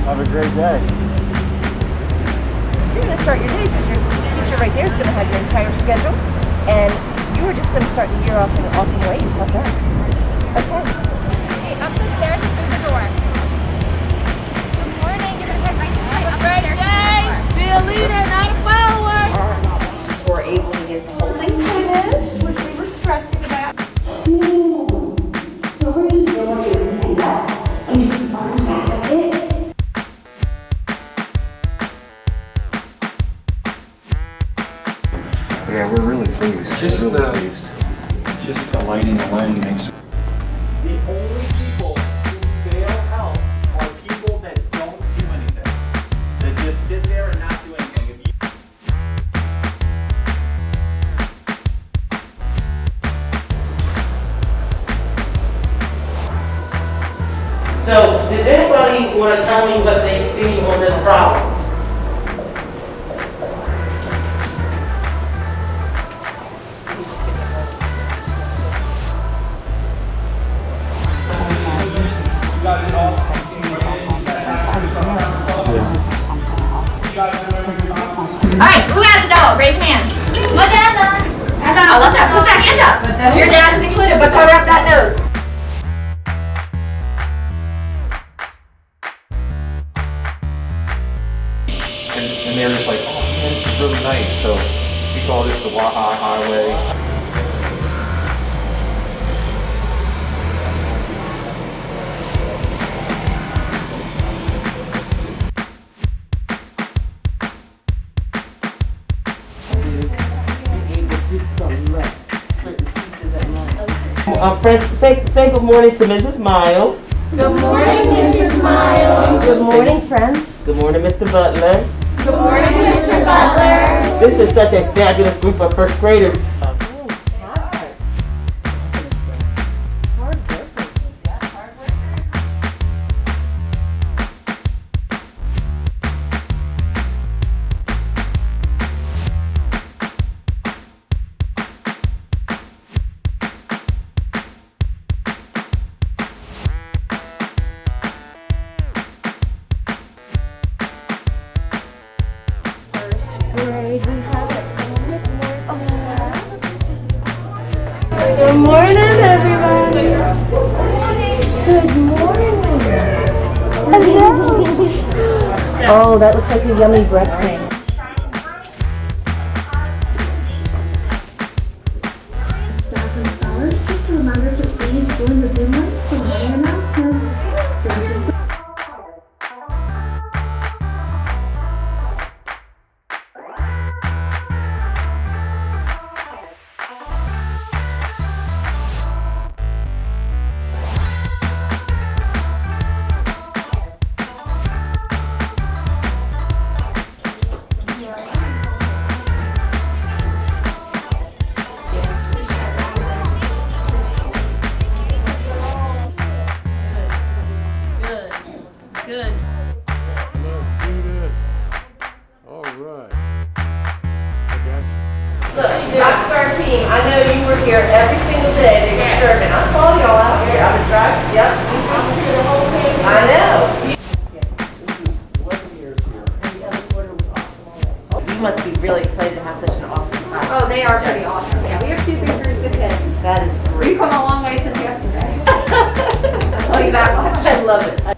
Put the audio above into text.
Have a great day. You're going to start your day because your teacher right there is going to have your entire schedule, and you were just going to start the year off in awesome ways. How's that? Okay. Hey, up the stairs and through the door. Good morning. You're going to head right through. Up the stairs. Be a leader, not a follower. We're able to get the whole thing finished, which we were stressing about. Yeah, we're really pleased. Just We're really the- pleased. Just the lighting alone makes The only people who fail help are people that don't do anything. That just sit there and not do anything. If you So, does anybody want to tell me what they see on this problem? All right, who has a dog? Raise your hand. My dad does. I love that. Put that hand up. Your dad is included, but cover up that nose. and they're just like, oh man, this is really nice. So we call this the Waha Highway. Friends, say good morning to Mrs. Miles. Good morning, Mrs. Miles. Good morning, friends. Good morning, Mr. Butler. Good morning, Mr. Butler. This is such a fabulous group of first graders. Good morning, everyone. Good morning. Hello. Oh, that looks like a yummy breakfast. Staff and scholars, just a reminder to please join the Zoom link for the announcements. Good. Let's do this. All right. I guess. Look, Rockstar team, I know you were here every single day they were serving. I saw y'all out here. I was driving. Yep. I know. You must be really excited to have such an awesome class. Oh, they are pretty awesome. Yeah, we have two big groups of kids. That is great. We've come a long way since yesterday. I'll tell you that much. I love it.